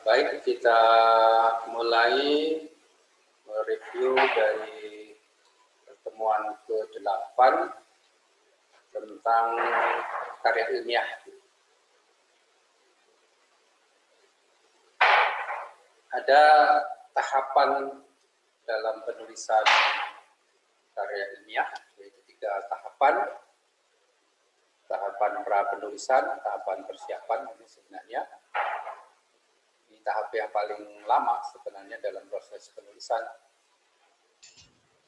Baik, kita mulai mereview dari pertemuan ke-8 tentang karya ilmiah. Ada tahapan dalam penulisan karya ilmiah, yaitu 3 tahapan. Tahapan pra-penulisan, tahapan persiapan ini sebenarnya. Ini tahap yang paling lama sebenarnya dalam proses penulisan.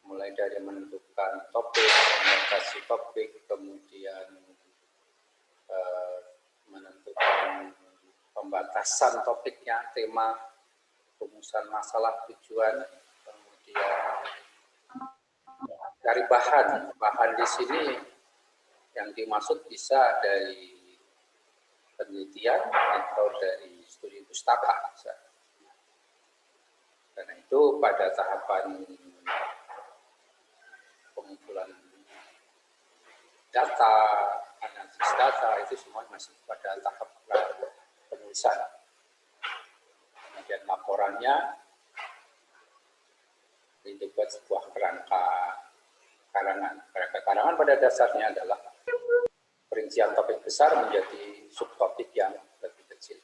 Mulai dari menentukan topik, orientasi topik, kemudian menentukan pembatasan topiknya, tema, rumusan masalah, tujuan, kemudian dari bahan di sini yang dimaksud bisa dari penelitian atau dari studi pustaka. Karena itu pada tahapan pengumpulan data, analisis data, itu semua masih pada tahap penulisan. Kemudian laporannya dibuat sebuah kerangka karangan. Kerangka karangan pada dasarnya adalah perincian topik besar menjadi subtopik yang lebih kecil.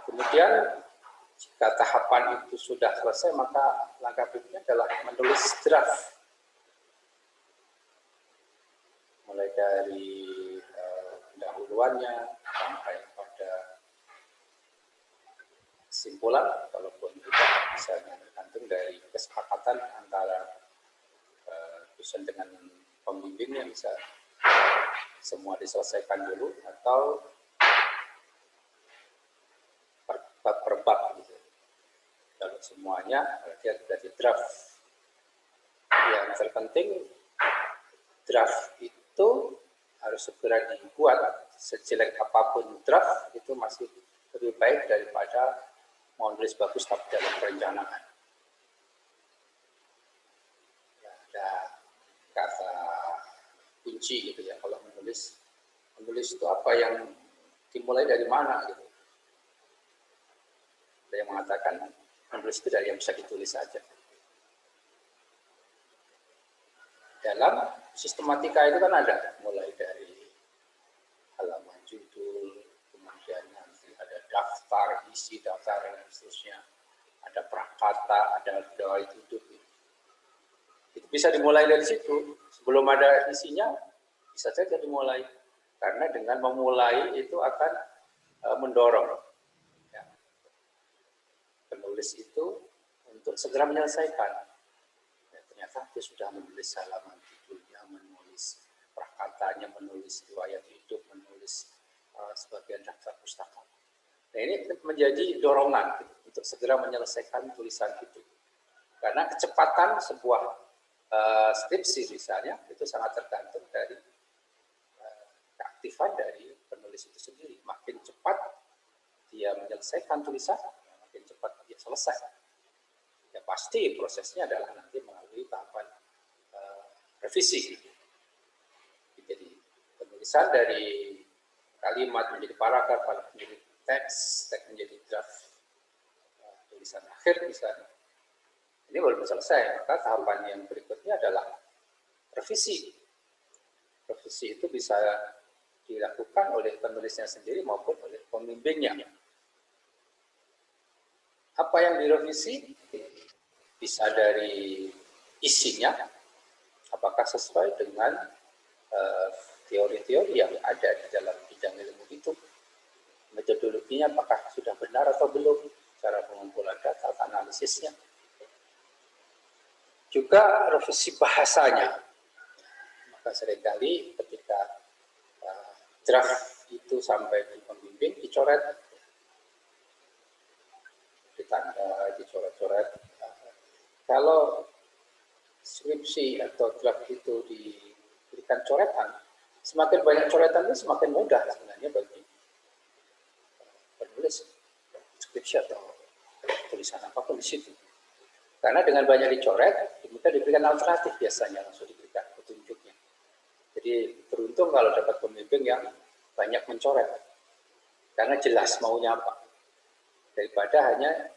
Kemudian jika tahapan itu sudah selesai, maka langkah berikutnya adalah menulis draft. Mulai dari pendahuluannya sampai pada kesimpulan, walaupun tidak bisa tergantung dari kesepakatan antara dosen dengan pembimbingnya, bisa semua diselesaikan dulu atau per bab gitu. Kalau semuanya berarti ada di draft. Yang terpenting draft itu harus segera dibuat. Sejelek apapun draft itu masih lebih baik daripada mau nulis bagus tapi dalam perencanaan. Ya, ada kata kunci gitu ya, kalau menulis itu apa yang dimulai dari mana gitu. Ada yang mengatakan menulis itu dari yang bisa ditulis saja. Dalam sistematika itu kan ada mulai dari halaman judul, kemudian nanti ada daftar, isi daftar dan seterusnya, ada prakata, ada dawai duduk. Itu bisa dimulai dari situ. Sebelum ada isinya, bisa saja dimulai. Karena dengan memulai itu akan mendorong ya, penulis itu untuk segera menyelesaikan. Ya, ternyata dia sudah menulis halaman judulnya, menulis prakatanya, menulis riwayat hidup, menulis sebagian daftar pustaka. Nah, ini menjadi dorongan gitu, untuk segera menyelesaikan tulisan itu. Karena kecepatan sebuah skripsi misalnya itu sangat tergantung dari keaktifan dari penulis itu sendiri. Makin cepat dia menyelesaikan tulisan, makin cepat dia selesai. Ya pasti prosesnya adalah nanti melalui tahapan revisi. Jadi penulisan dari kalimat menjadi paragraf, menjadi teks menjadi draft, tulisan akhir misalnya. Ini belum selesai, maka tahapan yang berikutnya adalah revisi. Revisi itu bisa dilakukan oleh penulisnya sendiri maupun oleh pembimbingnya. Apa yang direvisi? Bisa dari isinya, apakah sesuai dengan teori-teori yang ada di dalam bidang ilmu itu. Metodologinya apakah sudah benar atau belum, cara pengumpulan data, analisisnya. Juga revisi bahasanya. Maka seringkali ketika draft itu sampai di pembimbing dicoret, ditanda, dicoret-coret. Kalau skripsi atau draft itu diberikan coretan, semakin banyak coretan itu semakin mudah sebenarnya bagi penulis skripsi atau tulisan apapun di situ. Karena dengan banyak dicoret, kemudian diberikan alternatif biasanya, langsung diberikan petunjuknya. Jadi beruntung kalau dapat pembimbing yang banyak mencoret. Karena jelas maunya apa. daripada hanya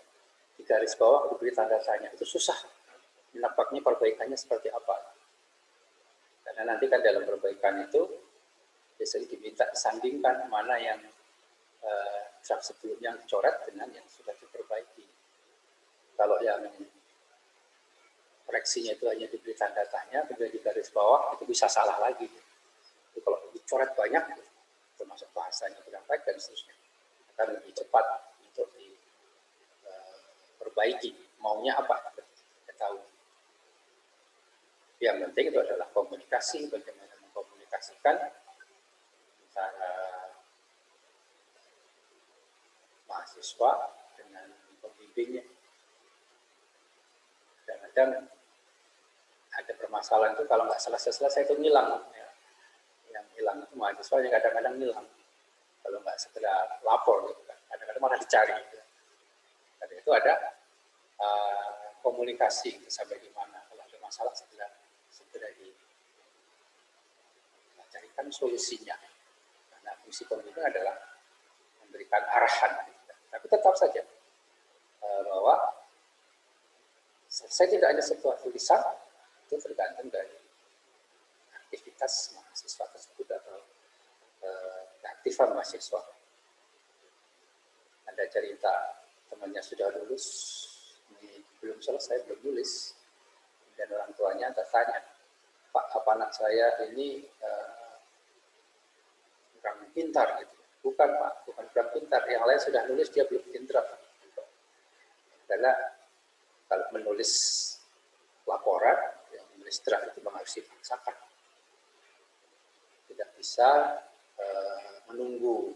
di garis bawah diberi tanda tanya. Itu susah menebaknya perbaikannya seperti apa. Karena nanti kan dalam perbaikan itu biasanya diminta disandingkan mana yang draft sebelumnya yang dicoret dengan yang sudah diperbaiki. Kalau yang koreksinya itu hanya diberi tanda tanya, kemudian di garis bawah, itu bisa salah lagi. Jadi kalau dicoret banyak, termasuk bahasanya kurang baik dan seterusnya, akan lebih cepat untuk diperbaiki. Maunya apa? Kita tahu. Yang penting itu adalah komunikasi, bagaimana mengkomunikasikan antara mahasiswa dengan pembimbingnya. Kadang-kadang ada permasalahan itu kalau nggak selesai-selesai itu ngilang. Ya. Yang hilang itu mahasiswa yang kadang-kadang ngilang. Kalau nggak segera lapor, gitu kan. Kadang-kadang malah dicari. Gitu. Karena itu ada komunikasi gitu, sampai di mana. Kalau ada masalah segera dicarikan solusinya. Karena fungsi pembimbing adalah memberikan arahan. Gitu. Tapi tetap saja bahwa selesai tidak hanya sebuah tulisan, itu tergantung dari aktivitas mahasiswa tersebut atau keaktifan mahasiswa. Ada cerita temannya sudah lulus, belum selesai, belum nulis, dan orang tuanya bertanya, Pak, apa anak saya ini kurang pintar? Gitu. Bukan Pak, bukan kurang pintar, yang lain sudah nulis, dia belum pintar. Karena kalau menulis laporan, menulis draft itu memang harus dipaksakan. Tidak bisa menunggu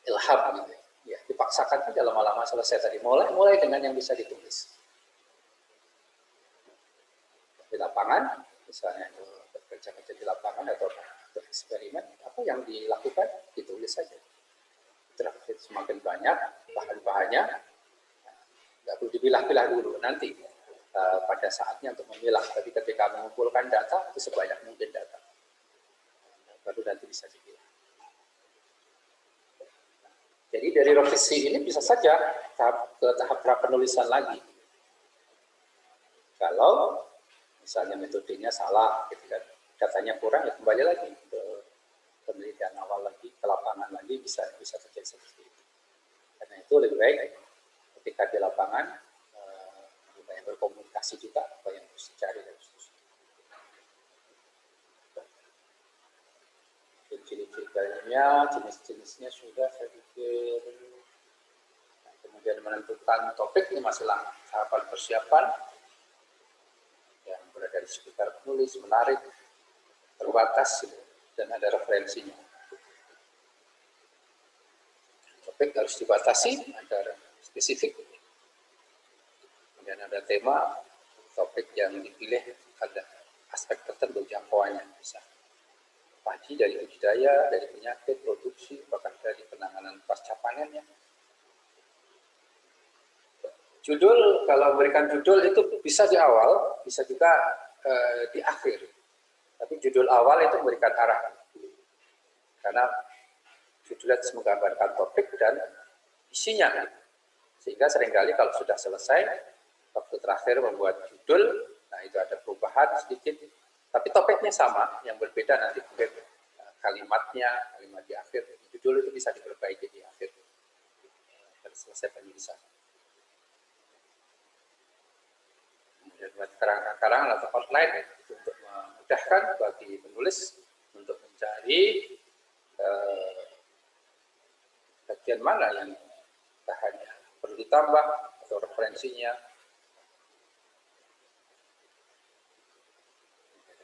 ilham gitu. Ya, dipaksakan itu dalam lama selesai tadi. Mulai dengan yang bisa ditulis. Di lapangan, misalnya itu bekerja-kerja di lapangan atau eksperimen, apa yang dilakukan ditulis saja. Draft itu semakin banyak bahan-bahannya, nggak perlu dipilah-pilah dulu nanti. Pada saatnya untuk memilah, tapi ketika mengumpulkan data itu sebanyak mungkin data, baru nanti bisa dipilah. Jadi dari revisi ini bisa saja ke tahap penulisan lagi. Kalau misalnya metodenya salah, gitu kan, datanya kurang, ya kembali lagi ke penelitian awal lagi, ke lapangan lagi, bisa terjadi seperti itu. Karena itu lebih baik ketika di lapangan lebih banyak berkomunikasi juga apa yang harus dicari dan seterusnya. Ciri-cirinya, jenis-jenisnya sudah saya pikir. Kemudian menentukan topik, ini masih tahapan persiapan yang berada di sekitar penulis, menarik, terbatas, dan ada referensinya. Topik harus dibatasi, ada spesifik, kemudian ada tema, topik yang dipilih ada aspek tertentu jangkauannya, bisa pagi dari budidaya, dari penyakit, produksi, bahkan dari penanganan pasca panennya. Judul, kalau memberikan judul itu bisa di awal, bisa juga di akhir. Tapi judul awal itu memberikan arah. Karena judulnya menggambarkan topik dan isinya. Sehingga seringkali kalau sudah selesai, waktu terakhir membuat judul, nah itu ada perubahan sedikit. Tapi topiknya sama, yang berbeda nanti mungkin kalimat di akhir. Judul itu bisa diperbaiki di akhir. Dan selesai penulisan. Kemudian buat karangan atau outline itu untuk memudahkan bagi penulis untuk mencari bagian mana yang bahannya perlu ditambah atau referensinya.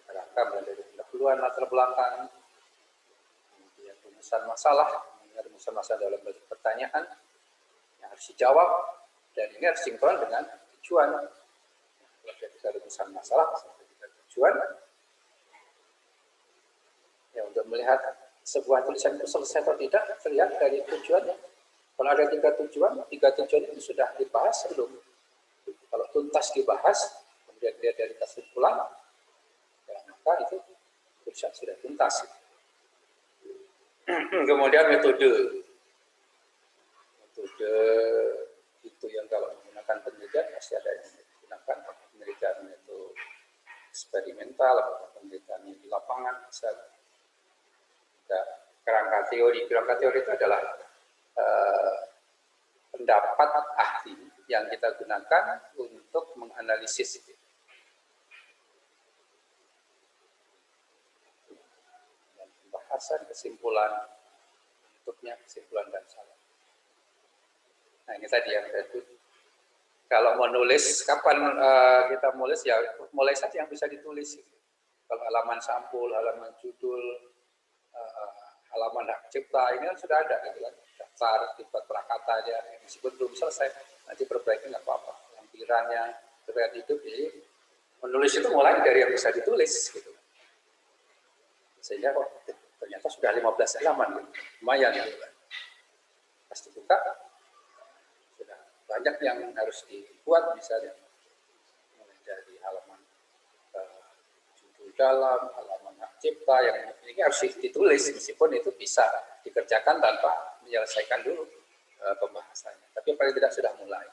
Rangka mulai dari pendahuluan, latar belakang, kemudian rumusan masalah dalam bentuk pertanyaan yang harus dijawab, dan ini harus sinkron dengan tujuan. Ketika rumusan masalah sampai dengan tujuan, ya untuk melihat sebuah tulisan itu selesai atau tidak terlihat dari tujuannya. Kalau ada tiga tujuan itu sudah dibahas belum? Kalau tuntas dibahas, kemudian dia dari kesimpulan, ya, maka itu tulisan sudah tuntas. Kemudian metode eksperimental, apakah penelitiannya di lapangan, bisa ada kerangka teori. Kerangka teori itu adalah pendapat ahli yang kita gunakan untuk menganalisis pembahasan, kesimpulan, bentuknya kesimpulan dan salah. Nah ini tadi yang saya kalau mau nulis, kapan kita nulis ya mulai saja yang bisa ditulis. Kalau halaman sampul, halaman judul, halaman hak cipta ini kan sudah ada gitu kan, daftar tipe prakatanya, meskipun belum selesai, nanti perbaiki nggak apa-apa. Lampirannya, riwayat hidup, jadi menulis itu mulai dari yang bisa ditulis gitu. Sehingga kok ternyata sudah 15 halaman, gitu. Lumayan gitu kan. Pas dibuka, banyak yang harus dibuat, misalnya mulai dari halaman judul dalam, halaman hak cipta, yang ini harus ditulis, meskipun itu bisa dikerjakan tanpa menyelesaikan dulu pembahasannya, tapi paling tidak sudah mulai.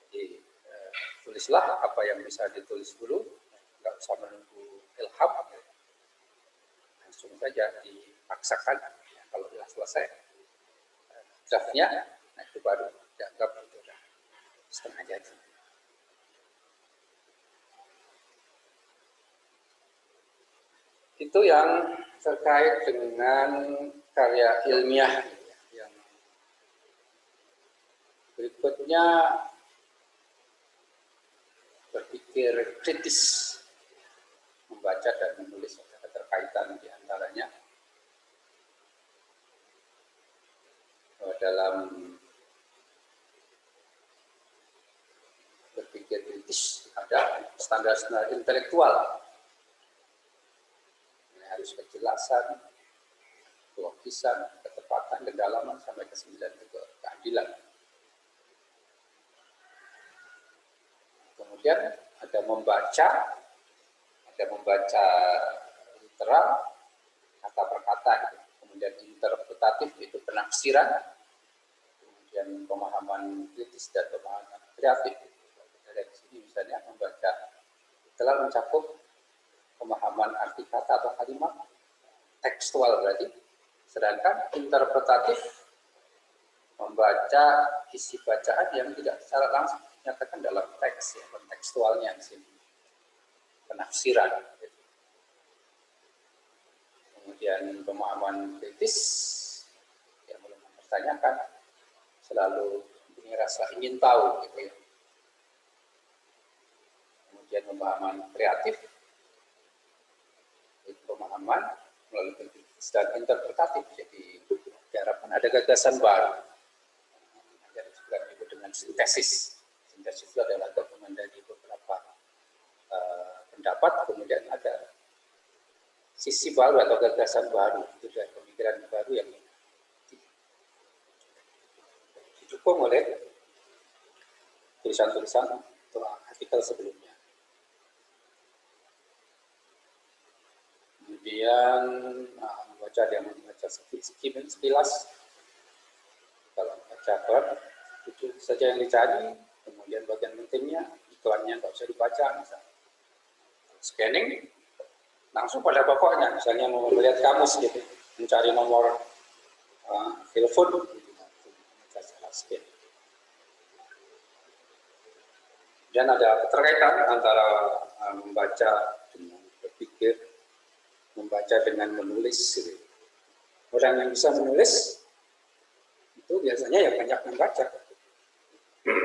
Jadi tulislah apa yang bisa ditulis dulu, nggak usah menunggu ilham, langsung saja dipaksakan. Kalau sudah selesai draftnya, nah itu baru dianggap itu sudah setengah jadi. Itu yang terkait dengan karya ilmiah. Yang berikutnya berpikir kritis, membaca dan menulis, ada keterkaitan diantaranya. Dalam berpikir kritis ada standar-standar intelektual. Ini harus kejelasan, kelogisan, ketepatan, kedalaman, sampai ke 9 juga keadilan. Kemudian ada membaca literal, kata per kata, kemudian interpretatif itu penafsiran, kemudian pemahaman kritis dan pemahaman kreatif. Dari sini misalnya membaca telah mencakup pemahaman arti kata atau kalimat tekstual berarti, sedangkan interpretatif membaca isi bacaan yang tidak secara langsung dinyatakan dalam teks, ya, kontekstualnya di sini, penafsiran. Kemudian pemahaman kritis yang belum mempertanyakan, selalu punya rasa ingin tahu gitu ya. Kemudian pemahaman kreatif, itu pemahaman melalui kritis dan interpretatif, jadi diharapkan ada gagasan baru. Yang disebut dengan sintesis. Sintesis itu adalah gabungan dari beberapa pendapat, kemudian ada sisi baru atau gagasan baru, itu dari pemikiran baru yang didukung oleh tulisan-tulisan atau artikel sebelumnya. Kemudian membaca sekilas, kalau baca bab itu saja yang dicari, kemudian bagian pentingnya iklannya nggak usah dibaca, misalnya scanning langsung pada pokoknya, misalnya mau melihat kamus gitu, mencari nomor telepon, bisa secara scan. Dan ada keterkaitan antara membaca dengan berpikir, membaca dengan menulis. Gitu. Orang yang bisa menulis itu biasanya ya banyak membaca,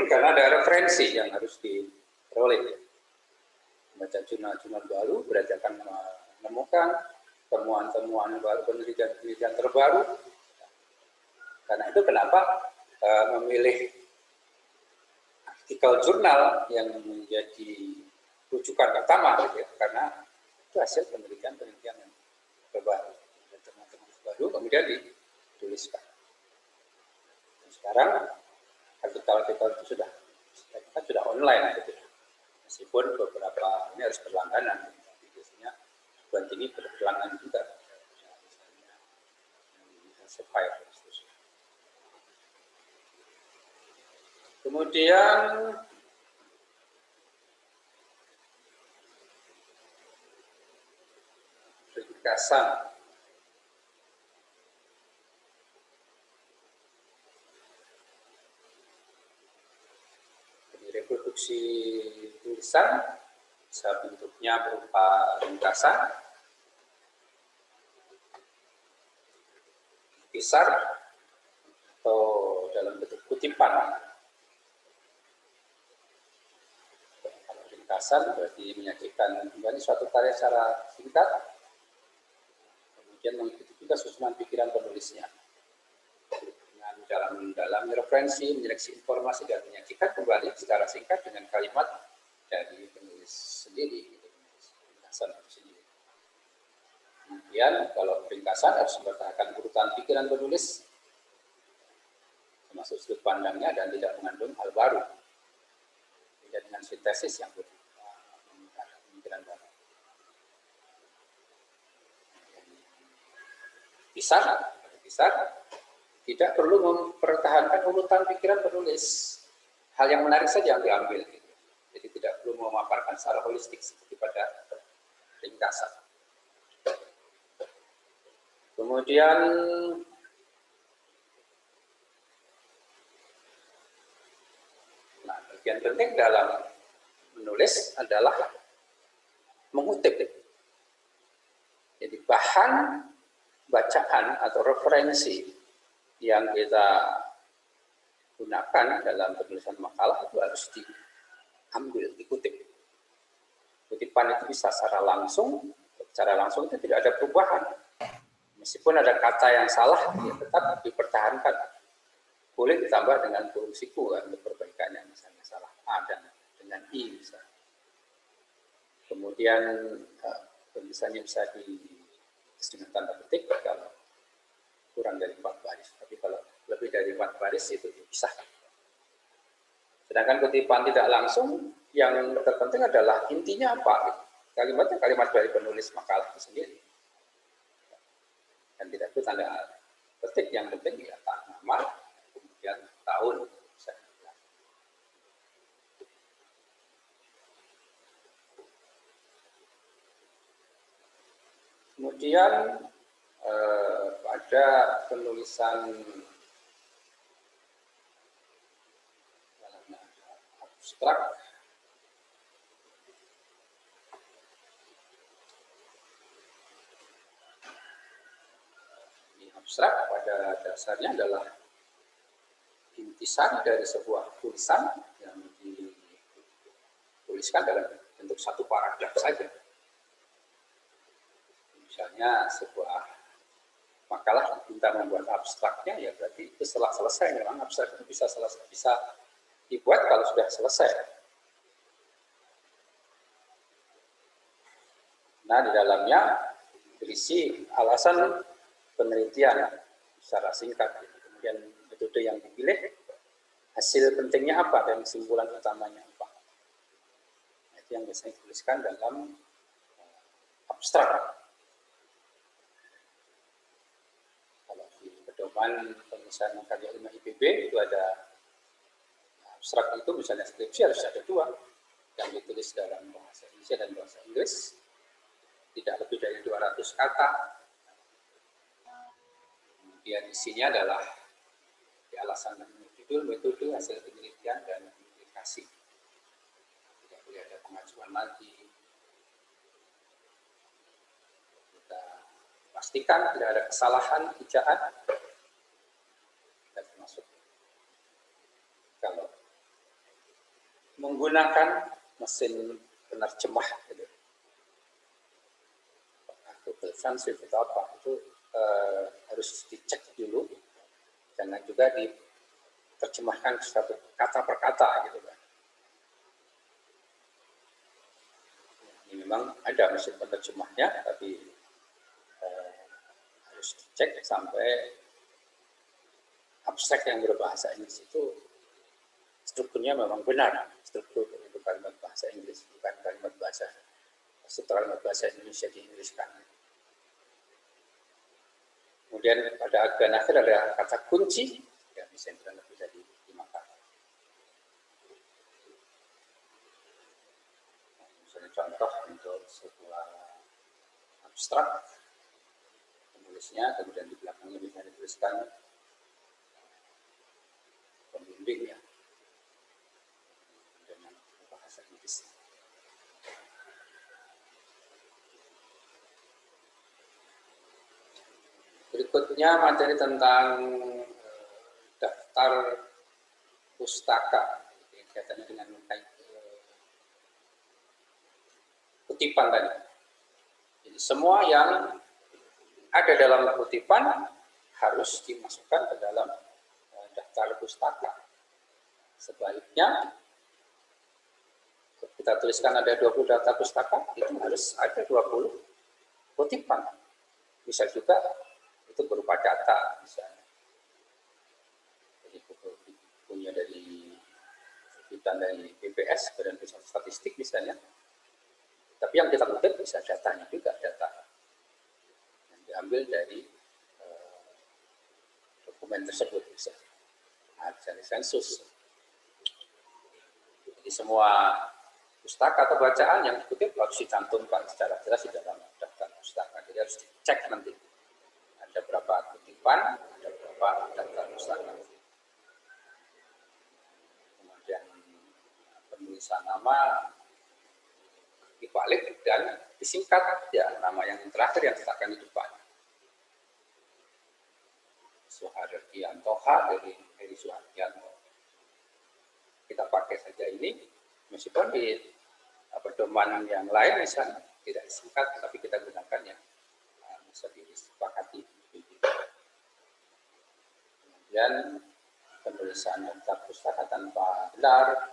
karena ada referensi yang harus diperoleh. Membaca jurnal-jurnal baru berarti akan menemukan temuan-temuan baru, penelitian-penelitian terbaru. Karena itu kenapa memilih artikel jurnal yang menjadi rujukan pertama, gitu ya, karena itu hasil penelitian-penelitian yang terbaru, teman-teman baru kemudian dituliskan. Dan sekarang artikel-artikel itu sudah online, gitu ya. Meskipun beberapa ini harus berlangganan, biasanya buat ini berlangganan juga, misalnya Elsevier. Kemudian ringkasan. Jadi reproduksi tulisan bisa bentuknya berupa ringkasan, besar, atau dalam bentuk kutipan. Kalau ringkasan berarti menyajikan kembali suatu karya secara singkat, kemudian mengikuti juga susunan pikiran penulisnya. Dengan dalam mendalami referensi, menyeleksi informasi, dan menyajikan kembali secara singkat dengan kalimat dari penulis sendiri. Ringkasan itu sendiri. Kemudian kalau ringkasan harus mempertahankan urutan pikiran penulis, termasuk sudut pandangnya, dan tidak mengandung hal baru. Tidak dengan sintesis yang menggunakan pemikiran baru. Pisah, tidak perlu mempertahankan urutan pikiran penulis. Hal yang menarik saja yang diambil. Gitu. Jadi tidak perlu memaparkan secara holistik seperti pada ringkasan. Kemudian bagian penting dalam menulis adalah mengutip. Jadi bahan bacaan atau referensi yang kita gunakan dalam penulisan makalah itu harus diambil, dikutip. Kutipan itu bisa secara langsung itu tidak ada perubahan. Meskipun ada kata yang salah, ya tetap dipertahankan. Boleh ditambah dengan huruf siku untuk perbaikannya, misalnya salah A dan dengan I misalnya. Kemudian tulisannya bisa dengan tanda petik kalau kurang dari 4 baris, tapi kalau lebih dari 4 baris itu dipisah. Sedangkan kutipan tidak langsung, yang terpenting adalah intinya apa. Kalimatnya kalimat dari penulis makalah itu sendiri. Dan tidak perlu tanda petik, yang penting ya nama, kemudian tahun. Kemudian pada penulisan abstrak, pada dasarnya adalah intisari dari sebuah tulisan yang dituliskan dalam bentuk satu paragraf saja. Misalnya sebuah makalah kita membuat abstraknya, ya berarti itu setelah selesai. Memang abstrak itu bisa dibuat kalau sudah selesai. Nah, di dalamnya berisi alasan penelitian secara singkat. Kemudian metode yang dipilih, hasil pentingnya apa, dan kesimpulan utamanya apa. Itu yang biasanya dituliskan dalam abstrak. Kalau di pedoman penulisan karya ilmiah IPB itu ada abstrak itu, misalnya skripsi harus ada 2, yang ditulis dalam bahasa Indonesia dan bahasa Inggris, tidak lebih dari 200 kata. Kemudian isinya adalah di alasan judul, metode, hasil penelitian, dan aplikasi. Tidak boleh ada pengajuan lagi. Kita pastikan tidak ada kesalahan ejaan. Dan termasuk kalau menggunakan mesin penerjemah, gitu. Google Translate atau apa, itu harus dicek dulu, jangan juga diterjemahkan satu kata per kata, gitu kan. Ini memang ada mesin penerjemahnya, tapi harus dicek sampai abstrak yang berbahasa Inggris itu strukturnya memang benar, struktur itu kalimat bahasa Inggris, bukan kalimat bahasa Indonesia diinggriskan. Kemudian pada bagian akhir ada kata kunci, ya bisa lebih dari 5 kata. Misalnya contoh untuk sebuah abstrak, penulisnya, kemudian di belakangnya bisa dituliskan pembimbingnya dengan bahasa Inggris. Berikutnya materi tentang daftar pustaka, kaitannya dengan kutipan tadi. Jadi semua yang ada dalam kutipan harus dimasukkan ke dalam daftar pustaka. Sebaliknya, kita tuliskan ada 20 daftar pustaka, itu harus ada 20 kutipan. Bisa juga itu berupa data, misalnya. Jadi bukunya dari terbitan dari BPS, Badan Pusat Statistik misalnya. Tapi yang kita kutip bisa datanya juga, data yang diambil dari dokumen tersebut, bisa dari sensus. Jadi semua pustaka atau bacaan yang dikutip harus dicantumkan secara jelas di dalam daftar pustaka. Jadi harus dicek nanti ada berapa kutipan, ada berapa daftar pustaka. Kemudian penulisan nama dibalik dan disingkat, ya nama yang terakhir yang diletakkan di depan. Suhardianto H dari Heri Suhardianto. Kita pakai saja ini, meskipun di pedoman yang lain misalnya tidak disingkat, tapi kita gunakan yang bisa disepakati. Kemudian penulisan daftar pustaka tanpa gelar,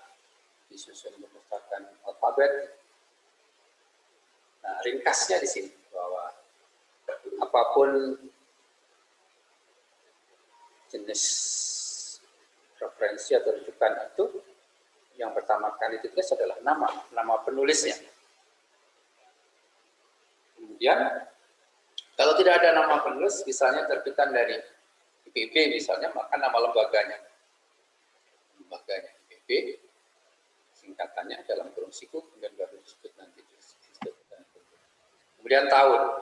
disusun berdasarkan alfabet. Nah, ringkasnya di sini bahwa apapun jenis referensi atau rujukan itu, yang pertama kali ditulis adalah nama penulisnya. Kemudian kalau tidak ada nama penulis, misalnya terbitan dari IPB misalnya, maka nama lembaganya. Lembaganya IPB, singkatannya dalam kurung siku, kemudian baru disebut nanti. Kemudian tahun.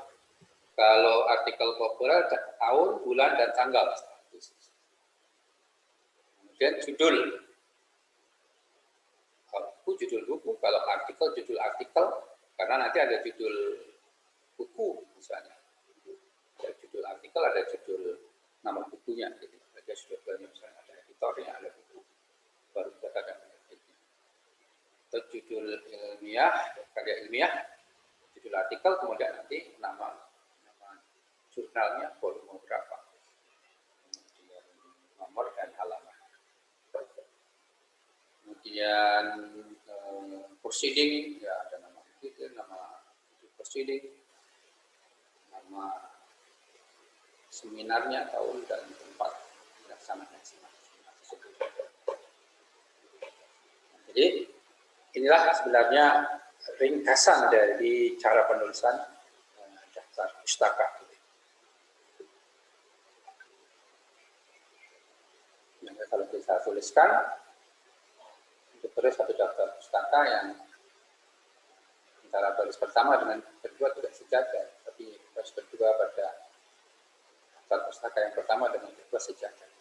Kalau artikel populer, tahun, bulan, dan tanggal. Kemudian judul. Kalau buku, judul buku. Kalau artikel, judul artikel. Karena nanti ada judul buku misalnya. Ada judul artikel, ada judul nama bukunya. Jadi ada judulnya, misalnya ada editornya, ada buku. Baru kita ada penerbitnya. Atau judul ilmiah, karya ilmiah. Judul artikel, kemudian nanti nama jurnalnya, volume berapa, kemudian nomor dan halaman. Kemudian proceeding, ya ada nama itu, nama proceeding, nama seminarnya, tahun dan tempat dilaksanakan seminar tersebut. Jadi inilah sebenarnya ringkasan dari cara penulisan daftar pustaka. Nah, kalau kita tuliskan, untuk terus satu daftar pustaka yang antara baris pertama dengan kedua tidak sejajar, tapi baris kedua pada daftar pustaka yang pertama dengan kedua sejajar.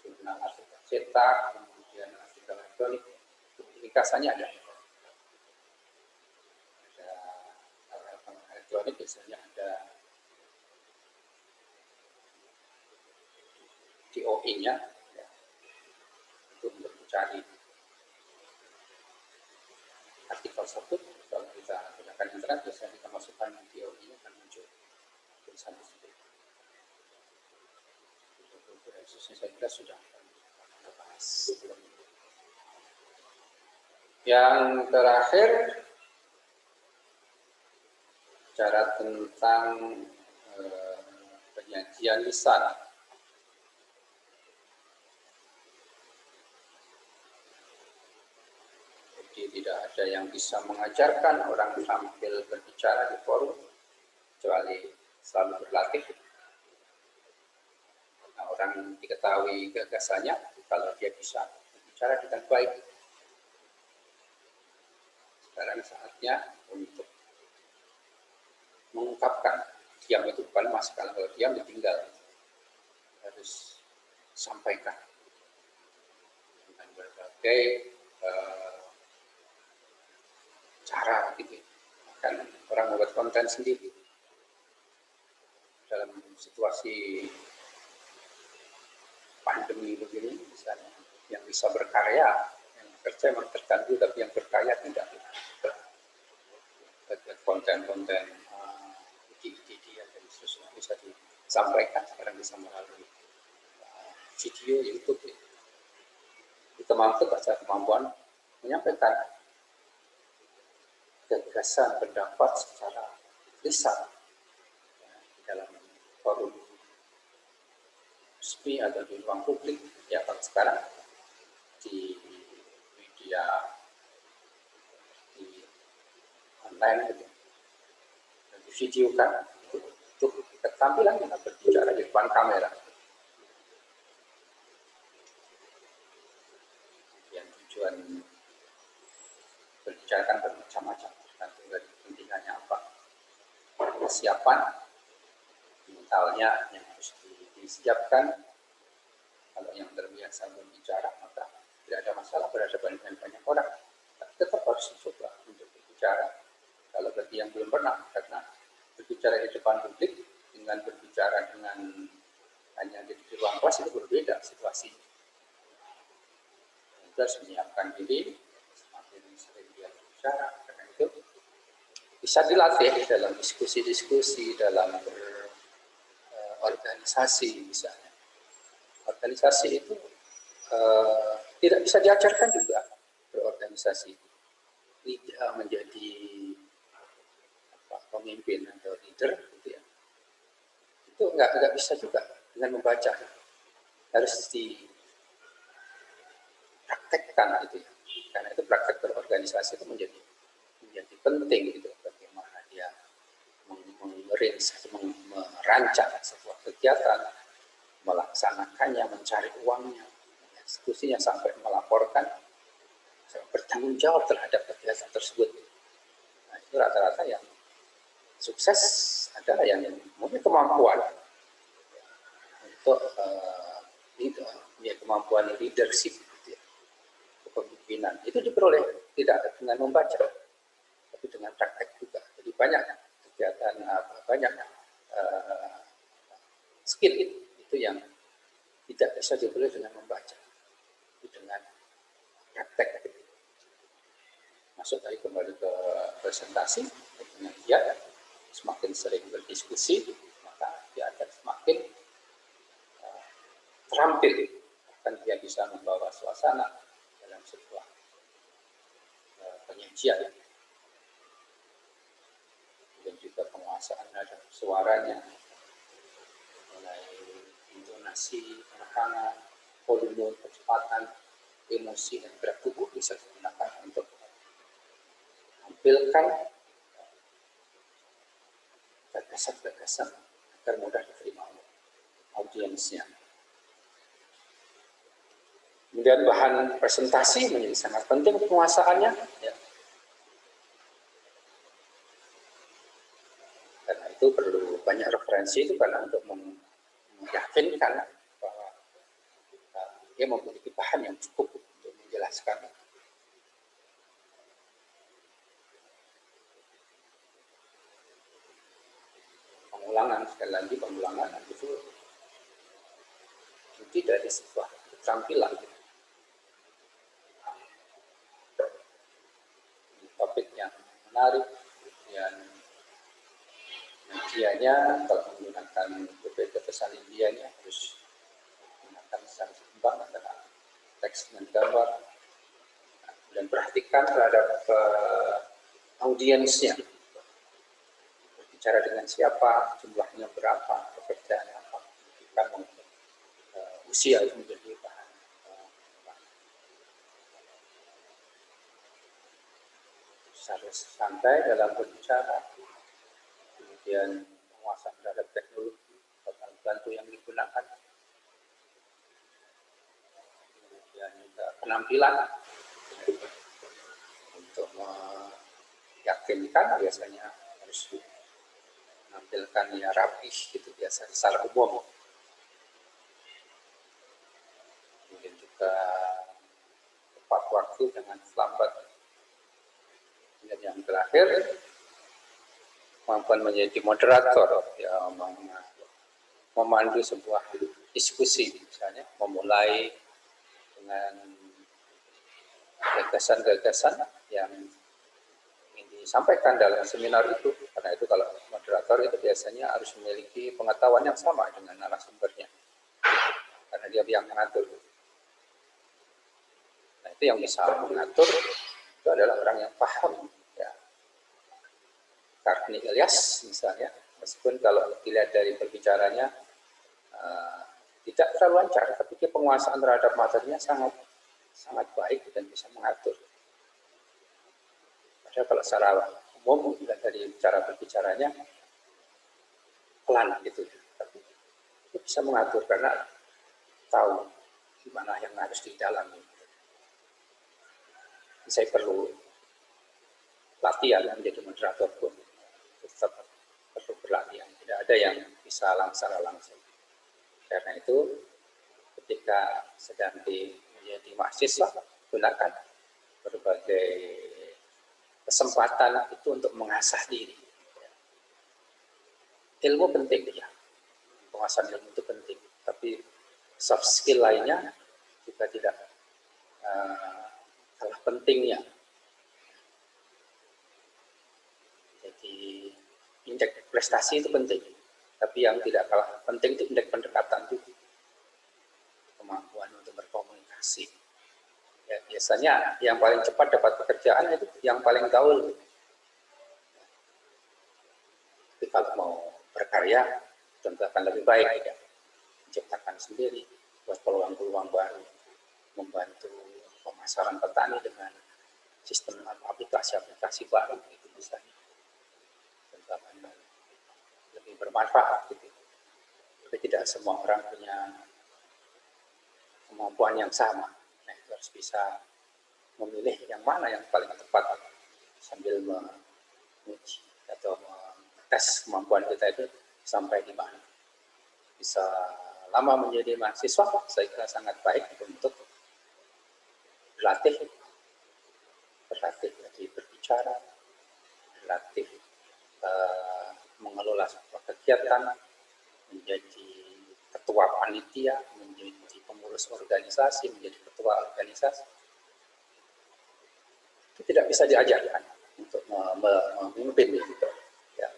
Jurnal artikel cetak, kemudian artikel elektronik, ringkasannya ada. Ada elektronik biasanya ada DOI-nya, ya, untuk mencari artikel tersebut. Kalau kita gunakan internet, biasanya kita masukkan DOI-nya akan muncul tulisan tersebut. Khususnya saya kira sudah kita bahas. Yang terakhir, cara tentang penyajian lisan. Jadi tidak ada yang bisa mengajarkan orang tampil berbicara di forum, kecuali selalu berlatih. Nah, orang diketahui gagasannya kalau dia bisa berbicara dengan baik. sekarang saatnya untuk mengungkapkan. Diam itu bukan masalah, kalau diam ditinggal, harus sampaikan dengan berbagai cara gitu. Kan orang membuat konten sendiri dalam situasi pandemi begini, misalnya yang bisa berkarya, yang bekerja memang terganggu, tapi yang berkarya tidak. Konten-konten ide-ide dia dan seterusnya bisa disampaikan sekarang, bisa melalui video YouTube. Itu mampu baca kemampuan menyampaikan gagasan pendapat secara lisan dalam forum resmi atau di ruang publik. Ya kalau sekarang di media di online gitu, dan di video kan untuk keterampilan kita berbicara di depan kamera. Yang tujuan berbicara kan bermacam-macam, tergantung dari kepentingannya apa. Kesiapan mentalnya yang harus disiapkan. Kalau yang terbiasa berbicara, maka tidak ada masalah berhadapan dengan banyak orang. Tapi tetap harus dicoba untuk berbicara. Kalau bagi yang belum pernah, karena berbicara di depan publik dengan berbicara dengan hanya di ruang kelas itu berbeda situasi. Kita harus menyiapkan diri, semakin sering dia berbicara, karena itu bisa dilatih dalam diskusi-diskusi, dalam berorganisasi misalnya. Organisasi itu tidak bisa diajarkan juga berorganisasi. Tidak menjadi pemimpin atau leader, gitu ya. Itu nggak bisa juga dengan membaca. Harus dipraktekkan gitu ya. Karena itu praktek berorganisasi itu menjadi penting gitu. Bagaimana dia merancang sebuah kegiatan, melaksanakannya, mencari uangnya, eksekusinya sampai melaporkan, sampai bertanggung jawab terhadap kegiatan tersebut. Nah, itu rata-rata yang sukses adalah yang mempunyai kemampuan untuk punya kemampuan leadership, gitu ya, kepemimpinan. Itu diperoleh tidak dengan membaca, tapi dengan praktek juga. Jadi banyak kegiatan, banyak skill itu yang tidak bisa diperoleh dengan membaca, tapi dengan praktek. Masuk tadi kembali ke presentasi, dengan dia semakin sering berdiskusi, maka dia akan semakin terampil, bahkan dia bisa membawa suasana dalam sebuah penyajian, dan juga penguasaan terhadap suaranya, mulai intonasi, penekanan, volume, kecepatan, emosi, dan gerak tubuh bisa digunakan untuk menampilkan gagasan-gagasan agar mudah diterima oleh audiensnya. Kemudian bahan presentasi menjadi sangat penting penguasaannya. Ya. Karena itu perlu banyak referensi itu, karena untuk meyakinkan bahwa dia memiliki bahan yang cukup untuk menjelaskan. Pengulangan, sekali lagi pengulangan itu inti dari sebuah keterampilan. Topik yang menarik, kemudian medianya kalau menggunakan beberapa pesan Indianya harus menggunakan secara seimbang antara teks dan gambar, dan perhatikan terhadap audiensnya, berbicara dengan siapa, jumlahnya berapa, pekerjaan apa, kan usia itu menjadi bahan. Harus santai dalam berbicara, kemudian penguasaan terhadap teknologi, alat bantu yang digunakan, kemudian juga penampilan untuk meyakinkan biasanya harus menampilkan ya rapih gitu biasa secara umum. Kemudian juga tepat waktu dengan lambat. Dan yang terakhir kemampuan menjadi moderator, ya memandu sebuah diskusi, misalnya memulai dengan gagasan-gagasan yang ingin disampaikan dalam seminar itu. Karena itu kalau moderator itu biasanya harus memiliki pengetahuan yang sama dengan narasumbernya, karena dia yang mengatur. Nah, itu yang bisa mengatur itu adalah orang yang paham. Ya. Karni Ilyas misalnya, meskipun kalau dilihat dari berbicaranya tidak terlalu lancar, tapi penguasaan terhadap materinya sangat baik dan bisa mengatur. Padahal kalau secara umum dari cara berbicaranya pelan gitu, tapi itu bisa mengatur karena tahu gimana yang harus didalami. Saya perlu latihan menjadi moderator pun tetap perlu berlatihan. Tidak ada yang bisa secara langsung. Karena itu ketika sedang menjadi mahasiswa, gunakan berbagai kesempatan itu untuk mengasah diri. Ilmu penting ya, penguasaan ilmu itu penting. Tapi soft skill lainnya juga tidak kalah pentingnya. Jadi indeks prestasi itu penting, tapi yang tidak kalah penting itu indeks pendekatan itu, kemampuan untuk berkomunikasi. Ya, biasanya yang paling cepat dapat pekerjaan itu yang paling gaul. Tapi kalau mau berkarya tentu akan lebih baik ya, menciptakan sendiri, buat peluang-peluang baru, membantu pemasaran petani dengan sistem aplikasi-aplikasi baru itu misalnya, tentu akan lebih bermanfaat gitu. Tapi tidak semua orang punya kemampuan yang sama. Nah, itu harus bisa memilih yang mana yang paling tepat sambil menguji atau tes kemampuan kita itu sampai di mana. Bisa lama menjadi mahasiswa, saya kira sangat baik untuk berlatih jadi berbicara, berlatih mengelola sebuah kegiatan, menjadi ketua panitia, menjadi pengurus organisasi, menjadi ketua organisasi. Itu tidak bisa diajarkan untuk memimpin gitu. Ya.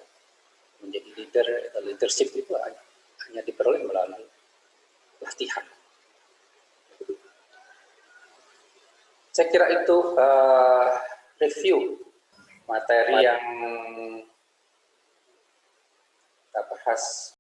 Menjadi leader atau leadership itu hanya diperoleh melalui latihan. Saya kira itu review materi yang kita bahas